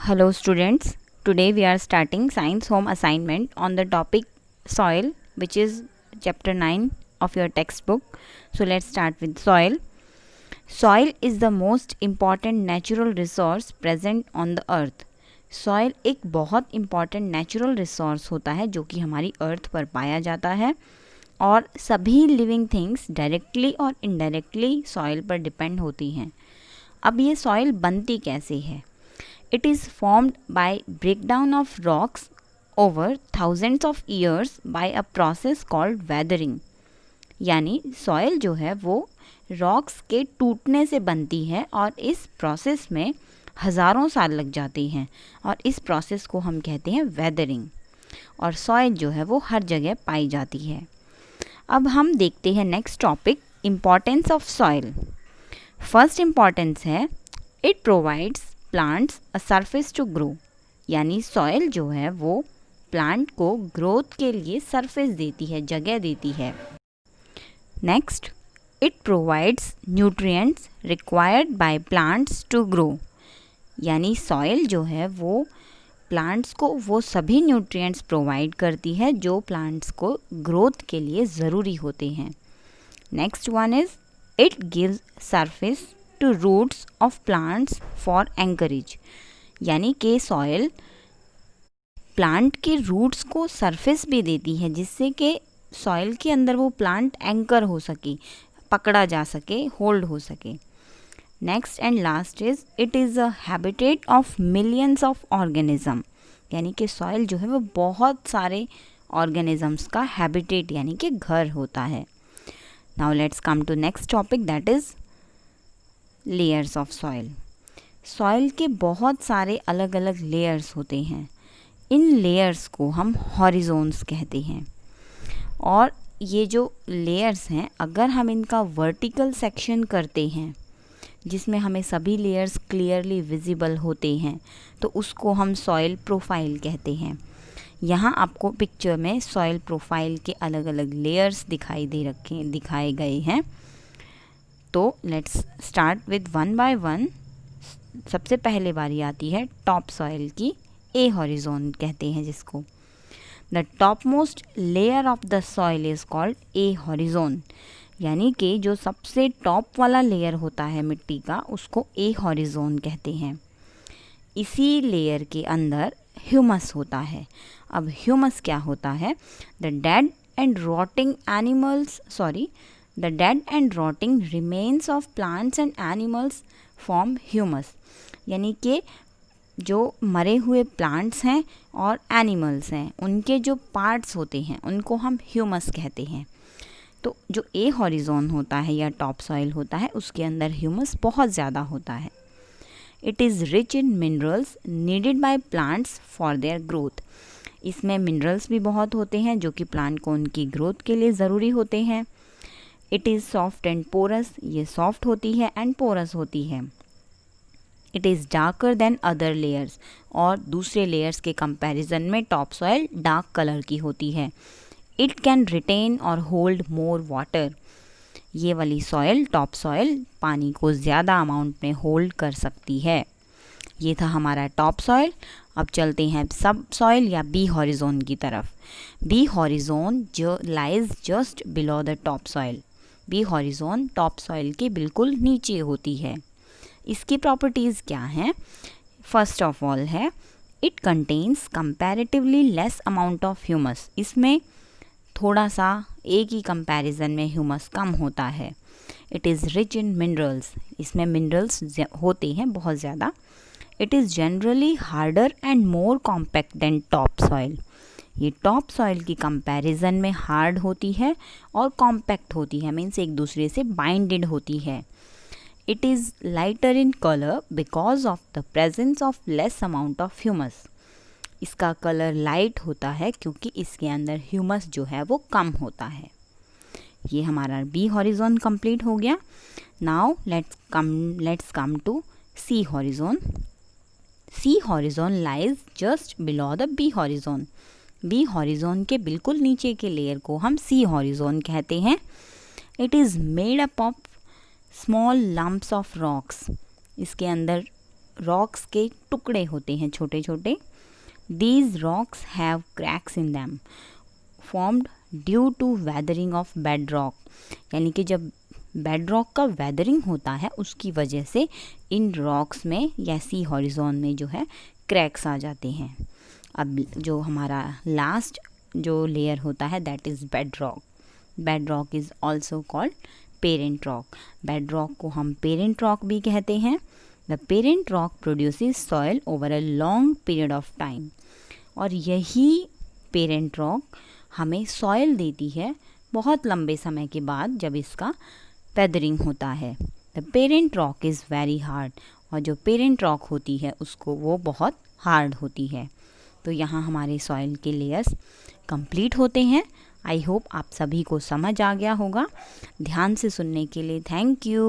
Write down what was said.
Hello students, today we are starting science home assignment on the topic soil, which is chapter 9 of your textbook. So let's start with soil. Soil is the most important natural resource present on the earth. Soil एक बहुत important natural resource होता है जो कि हमारी अर्थ पर पाया जाता है और सभी लिविंग थिंग्स डायरेक्टली और इनडायरेक्टली सॉइल पर डिपेंड होती हैं। अब ये सॉइल बनती कैसे है? It is formed by breakdown of rocks over thousands of years by a process called weathering. यानी सॉइल जो है वो रॉक्स के टूटने से बनती है और इस प्रोसेस में हज़ारों साल लग जाते हैं और इस प्रोसेस को हम कहते हैं वेदरिंग। और सॉइल जो है वो हर जगह पाई जाती है। अब हम देखते हैं next topic, importance of soil. First importance है it provides plants a surface to grow, यानी सॉइल जो है वो प्लांट को ग्रोथ के लिए सरफेस देती है, जगह देती है। Next, it provides nutrients required by plants to grow, यानी सॉइल जो है वो प्लांट्स को वो सभी न्यूट्रिएंट्स प्रोवाइड करती है जो प्लांट्स को ग्रोथ के लिए ज़रूरी होते हैं। Next one is it gives surface to roots of plants for anchorage, यानी कि सॉइल प्लांट के रूट्स को सरफेस भी देती है जिससे कि सॉइल के अंदर वो प्लांट एंकर हो सके, पकड़ा जा सके, होल्ड हो सके। Next and last is it is a habitat of millions of organism, यानी कि सॉइल जो है वो बहुत सारे ऑर्गेनिजम्स का हैबिटेट यानी कि घर होता है। Now let's come to next topic, that is layers of soil. Soil के बहुत सारे अलग अलग लेयर्स होते हैं। इन लेयर्स को हम हॉरिजोन्स कहते हैं और ये जो लेयर्स हैं अगर हम इनका वर्टिकल सेक्शन करते हैं जिसमें हमें सभी लेयर्स क्लियरली विजिबल होते हैं तो उसको हम सॉइल प्रोफाइल कहते हैं। यहाँ आपको पिक्चर में सॉइल प्रोफाइल के अलग अलग लेयर्स दिखाए गए हैं। तो let's start with one by one. सबसे पहले बारी आती है टॉप सॉइल की, ए हॉरिजोन कहते हैं जिसको। The top most layer of the soil is called a horizon, यानी कि जो सबसे टॉप वाला लेयर होता है मिट्टी का उसको ए हॉरिजोन कहते हैं। इसी लेयर के अंदर ह्यूमस होता है। अब ह्यूमस क्या होता है? The dead and rotting remains of plants and animals form humus, यानी कि जो मरे हुए प्लांट्स हैं और एनिमल्स हैं उनके जो पार्ट्स होते हैं उनको हम ह्यूमस कहते हैं। तो जो ए हॉरिजोन होता है या टॉप सॉइल होता है उसके अंदर ह्यूमस बहुत ज़्यादा होता है। It is rich in minerals needed by plants for their growth, इसमें मिनरल्स भी बहुत होते हैं जो कि प्लांट को उनकी ग्रोथ के लिए ज़रूरी होते हैं। It is soft and porous, ये सॉफ्ट होती है एंड पोरस होती है। It is darker than other layers, और दूसरे लेयर्स के कंपैरिजन में टॉप सॉइल डार्क कलर की होती है। इट कैन रिटेन और होल्ड मोर वाटर, ये वाली सॉइल टॉप सॉइल पानी को ज़्यादा अमाउंट में होल्ड कर सकती है। ये था हमारा टॉप सॉइल। अब चलते हैं सब सॉइल या बी हॉरिजोन की तरफ। बी हॉरिजोन जो lies just below the top soil, B horizon top soil के बिल्कुल नीचे होती है। इसकी प्रॉपर्टीज़ क्या हैं? फर्स्ट ऑफ ऑल है it contains comparatively less amount of humus, इसमें थोड़ा सा एक ही कंपैरिजन में ह्यूमस कम होता है। It is rich in minerals, इसमें मिनरल्स होते हैं बहुत ज़्यादा। It is generally harder and more compact than top soil, ये टॉप सॉइल की कंपैरिजन में हार्ड होती है और कॉम्पैक्ट होती है, मीन्स एक दूसरे से बाइंडेड होती है। It is lighter in colour because of the presence of less amount of humus, इसका कलर लाइट होता है क्योंकि इसके अंदर ह्यूमस जो है वो कम होता है। ये हमारा बी हॉरिजोन कंप्लीट हो गया। Now let's come to C horizon. C horizon lies just below the B horizon, B horizon के बिल्कुल नीचे के लेयर को हम सी हॉरिजोन कहते हैं। It is made up of small lumps of rocks, इसके अंदर रॉक्स के टुकड़े होते हैं छोटे छोटे। These rocks have cracks in them formed due to weathering of bed rock, यानी कि जब बेड रॉक का वेदरिंग होता है उसकी वजह से इन रॉक्स में या सी हॉरिजॉन में जो है क्रैक्स आ जाते हैं। अब जो हमारा लास्ट जो लेयर होता है that is bed rock. Bed rock is also called parent rock. Bed rock को हम पेरेंट रॉक भी कहते हैं। The parent rock produces soil over a long period of time, और यही पेरेंट रॉक हमें सॉयल देती है बहुत लंबे समय के बाद जब इसका वेदरिंग होता है। The parent rock is very hard, और जो पेरेंट रॉक होती है उसको वो बहुत हार्ड होती है। तो यहाँ हमारे सॉइल के लेयर्स कंप्लीट होते हैं। आई होप आप सभी को समझ आ गया होगा। ध्यान से सुनने के लिए थैंक यू।